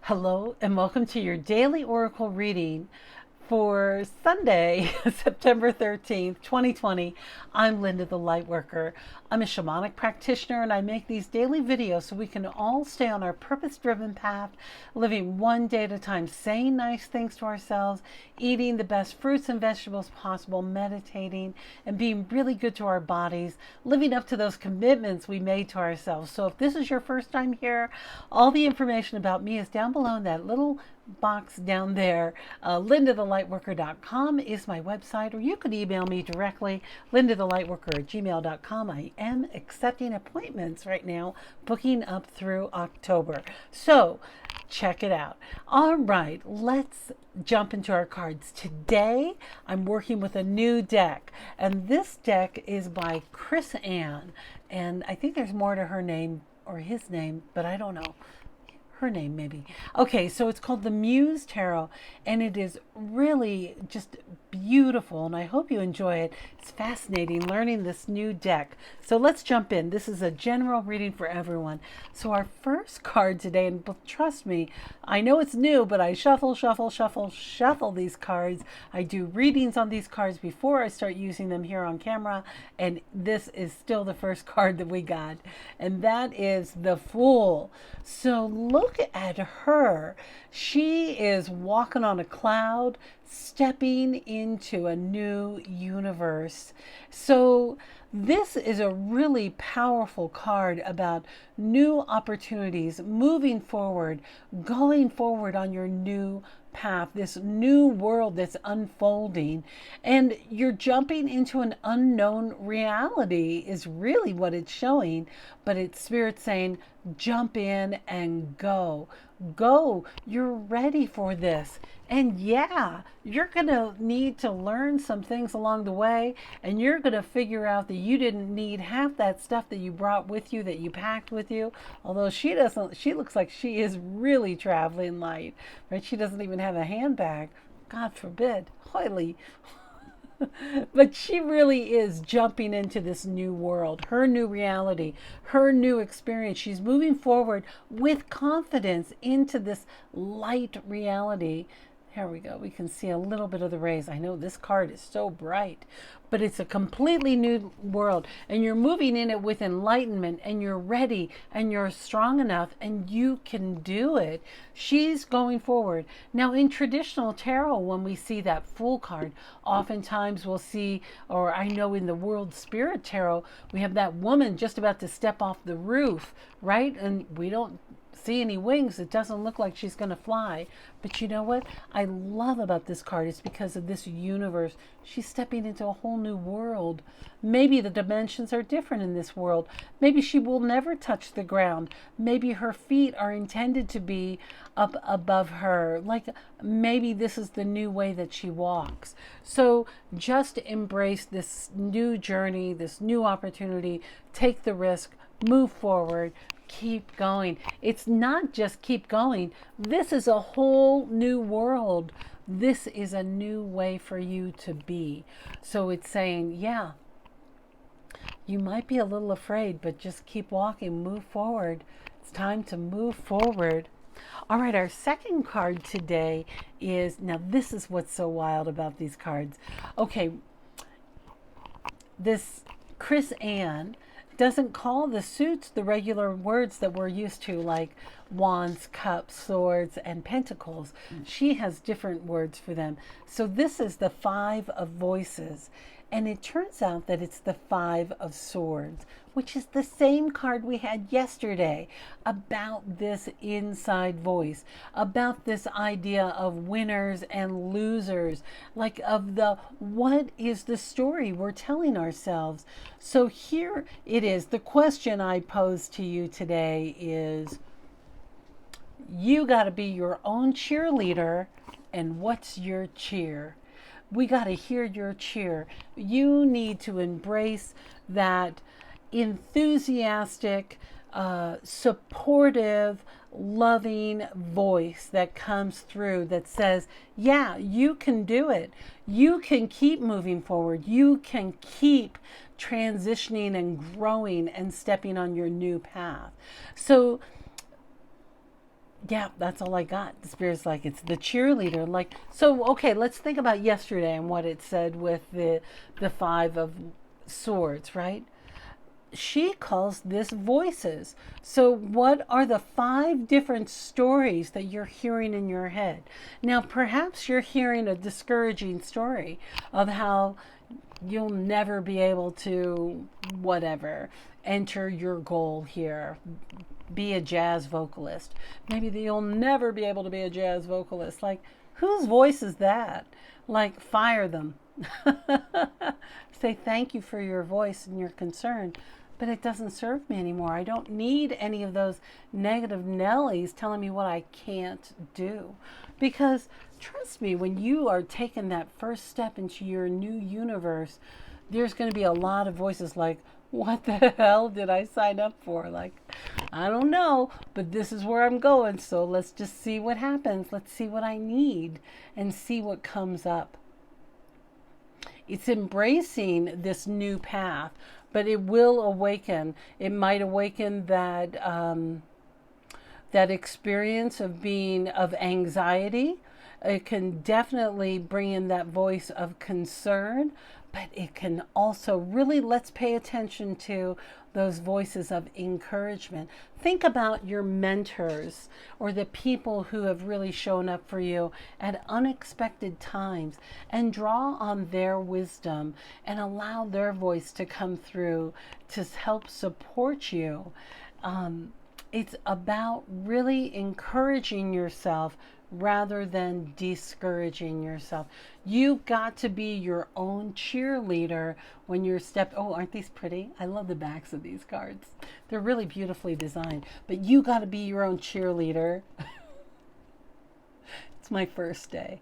Hello and welcome to your daily oracle reading for Sunday, September 13th, 2020. I'm Linda the Lightworker. I'm a shamanic practitioner and I make these daily videos so we can all stay on our purpose-driven path, living one day at a time, saying nice things to ourselves, eating the best fruits and vegetables possible, meditating, and being really good to our bodies, living up to those commitments we made to ourselves. So if this is your first time here, all the information about me is down below in that little box down there. LindaTheLightWorker.com is my website, or you can email me directly, LindaTheLightWorker@gmail.com. I am accepting appointments right now, booking up through October. So check it out. All right, let's jump into our cards. Today, I'm working with a new deck, and this deck is by Chris Ann, and I think there's more to her name or his name, but I don't know. Her name maybe. Okay, so it's called the Muse Tarot, and it is really just beautiful, and I hope you enjoy it. It's fascinating learning this new deck. So let's jump in. This is a general reading for everyone. So our first card today, and trust me, I know it's new, but I shuffle these cards. I do readings on these cards before I start using them here on camera, and this is still the first card that we got, and that is the Fool. So look at her. She is walking on a cloud, stepping into a new universe. So this is a really powerful card about new opportunities, moving forward, going forward on your new path, this new world that's unfolding, and you're jumping into an unknown reality is really what it's showing. But it's spirit saying jump in and go. You're ready for this. And yeah, you're gonna need to learn some things along the way, and you're gonna figure out that you didn't need half that stuff that you brought with you, that you packed with you. Although she doesn't, she looks like she is really traveling light, right? She doesn't even have a handbag. God forbid. Holy. But she really is jumping into this new world, her new reality, her new experience. She's moving forward with confidence into this light reality. Here we go. We can see a little bit of the rays. I know this card is so bright, but it's a completely new world, and you're moving in it with enlightenment, and you're ready, and you're strong enough, and you can do it. She's going forward. Now, in traditional tarot, when we see that Fool card, oftentimes we'll see, or I know in the World Spirit Tarot, we have that woman just about to step off the roof, right? And we don't see any wings. It doesn't look like she's going to fly. But you know what I love about this card is because of this universe. She's stepping into a whole new world. Maybe the dimensions are different in this world. Maybe she will never touch the ground. Maybe her feet are intended to be up above her. Like maybe this is the new way that she walks. So just embrace this new journey, this new opportunity. Take the risk, move forward, keep going. It's not just keep going. This is a whole new world. This is a new way for you to be. So it's saying, yeah, you might be a little afraid, but just keep walking, move forward. It's time to move forward. All right, our second card today is, now this is what's so wild about these cards. Okay, this Chris Ann doesn't call the suits the regular words that we're used to, like wands, cups, swords, and pentacles. She has different words for them. So this is the Five of Voices, and it turns out that it's the Five of Swords, which is the same card we had yesterday about this inside voice, about this idea of winners and losers, like of the what is the story we're telling ourselves. So here it is. The question I pose to you today is, you got to be your own cheerleader, and what's your cheer? We got to hear your cheer. You need to embrace that enthusiastic, supportive, loving voice that comes through that says, yeah, you can do it. You can keep moving forward. You can keep transitioning and growing and stepping on your new path. So Yeah, that's all I got. The spirit's like, it's the cheerleader. Like, so okay, let's think about yesterday and what it said with the Five of Swords, right? She calls this voices. So what are the 5 different stories that you're hearing in your head? Now, perhaps you're hearing a discouraging story of how you'll never be able to, whatever, enter your goal here, be a jazz vocalist. Maybe you'll never be able to be a jazz vocalist. Like, whose voice is that? Like, fire them. Say thank you for your voice and your concern, but it doesn't serve me anymore. I don't need any of those negative Nellies telling me what I can't do. Because trust me, when you are taking that first step into your new universe, there's going to be a lot of voices like, what the hell did I sign up for? Like, I don't know, but this is where I'm going. So let's just see what happens. Let's see what I need and see what comes up. It's embracing this new path, but it will awaken. It might awaken that that experience of anxiety. It can definitely bring in that voice of concern, but it can also really, let's pay attention to those voices of encouragement. Think about your mentors or the people who have really shown up for you at unexpected times and draw on their wisdom and allow their voice to come through to help support you. It's about really encouraging yourself rather than discouraging yourself. You've got to be your own cheerleader when you're oh, aren't these pretty? I love the backs of these cards. They're really beautifully designed, but you got to be your own cheerleader. It's my first day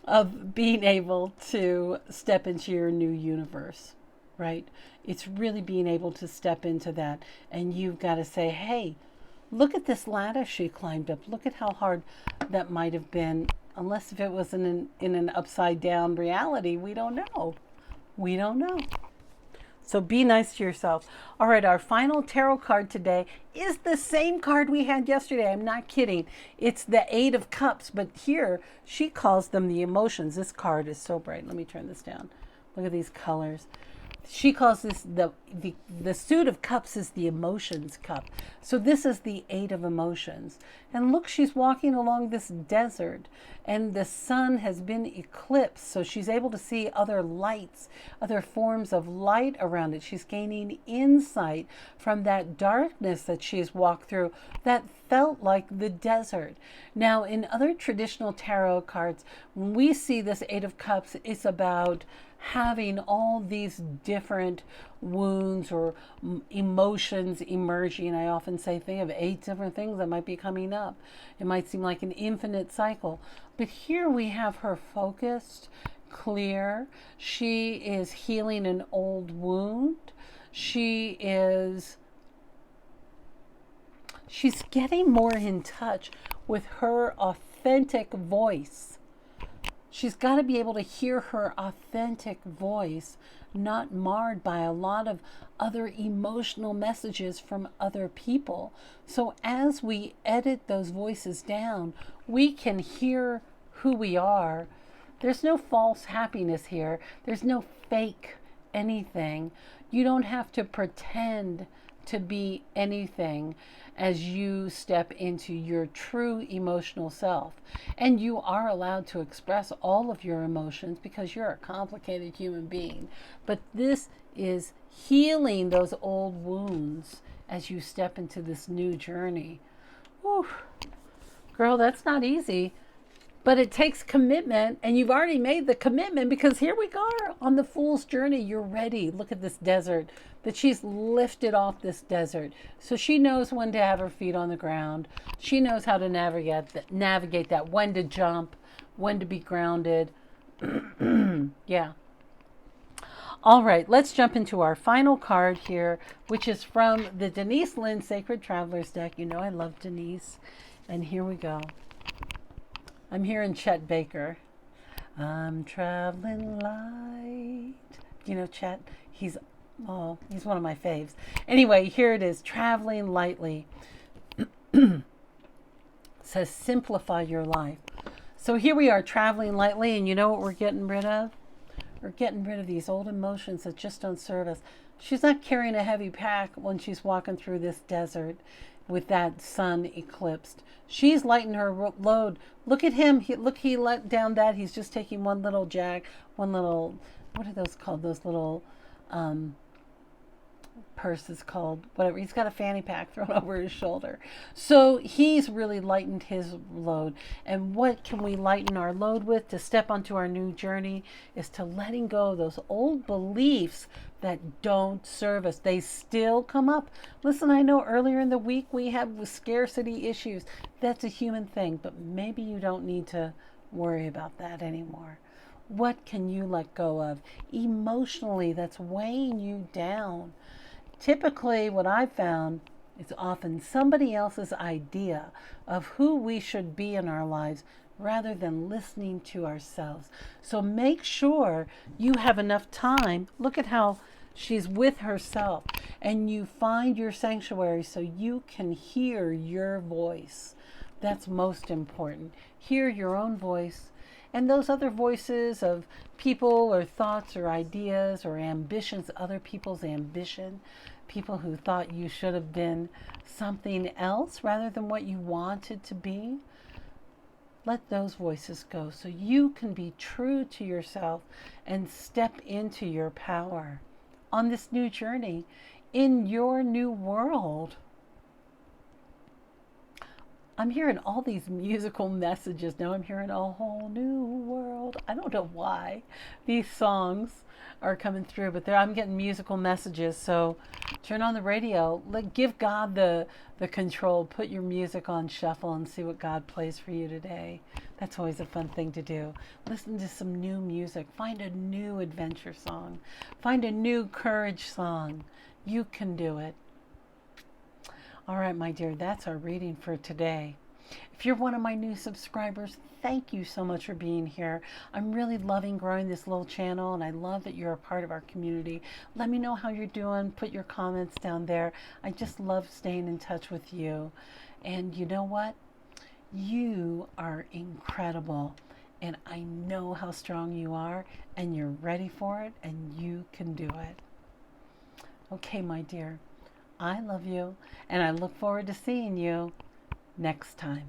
of being able to step into your new universe, right? It's really being able to step into that, and you've got to say, hey, look at this ladder she climbed up. Look at how hard that might have been. Unless if it was in an upside down reality, we don't know. We don't know. So be nice to yourself. All right, our final tarot card today is the same card we had yesterday. I'm not kidding. It's the Eight of Cups, but here she calls them the emotions. This card is so bright. Let me turn this down. Look at these colors. She calls this the Suit of Cups is the emotions cup. So this is the Eight of Emotions. And look, she's walking along this desert and the sun has been eclipsed. So she's able to see other lights, other forms of light around it. She's gaining insight from that darkness that she has walked through that felt like the desert. Now, in other traditional tarot cards, when we see this Eight of Cups, it's about having all these different wounds or emotions emerging. I often say, think of 8 different things that might be coming up. It might seem like an infinite cycle. But here we have her focused, clear. She is healing an old wound. She's getting more in touch with her authentic voice. She's got to be able to hear her authentic voice, not marred by a lot of other emotional messages from other people. So as we edit those voices down, we can hear who we are. There's no false happiness here. There's no fake anything. You don't have to pretend to be anything as you step into your true emotional self. And you are allowed to express all of your emotions because you're a complicated human being. But this is healing those old wounds as you step into this new journey. Whew. Girl, that's not easy. But it takes commitment, and you've already made the commitment because here we are on the Fool's journey. You're ready. Look at this desert that she's lifted off this desert. So she knows when to have her feet on the ground. She knows how to navigate that, when to jump, when to be grounded. Yeah. All right, let's jump into our final card here, which is from the Denise Linn Sacred Travelers deck. You know I love Denise. And here we go. I'm hearing Chet Baker. I'm traveling light. You know Chet? He's one of my faves. Anyway, here it is, traveling lightly. says simplify your life. So here we are traveling lightly, and you know what we're getting rid of? We're getting rid of these old emotions that just don't serve us. She's not carrying a heavy pack when she's walking through this desert with that sun eclipsed. She's lighting her load. Look at him. He let down that. He's just taking one little one little, what are those called? Those little purse is called, whatever. He's got a fanny pack thrown over his shoulder. So he's really lightened his load. And what can we lighten our load with to step onto our new journey is to letting go of those old beliefs that don't serve us. They still come up. Listen, I know earlier in the week we have scarcity issues. That's a human thing, but maybe you don't need to worry about that anymore. What can you let go of emotionally that's weighing you down? Typically, what I've found is often somebody else's idea of who we should be in our lives rather than listening to ourselves. So make sure you have enough time. Look at how she's with herself, and you find your sanctuary so you can hear your voice. That's most important. Hear your own voice. And those other voices of people or thoughts or ideas or ambitions, other people's ambition, people who thought you should have been something else rather than what you wanted to be, let those voices go so you can be true to yourself and step into your power on this new journey in your new world. I'm hearing all these musical messages. Now I'm hearing a whole new world. I don't know why these songs are coming through, but I'm getting musical messages. So turn on the radio. Give God the control. Put your music on shuffle and see what God plays for you today. That's always a fun thing to do. Listen to some new music. Find a new adventure song. Find a new courage song. You can do it. All right, my dear, that's our reading for today. If you're one of my new subscribers, thank you so much for being here. I'm really loving growing this little channel, and I love that you're a part of our community. Let me know how you're doing. Put your comments down there. I just love staying in touch with you. And you know what? You are incredible. And I know how strong you are, and you're ready for it, and you can do it. Okay, my dear. I love you, and I look forward to seeing you next time.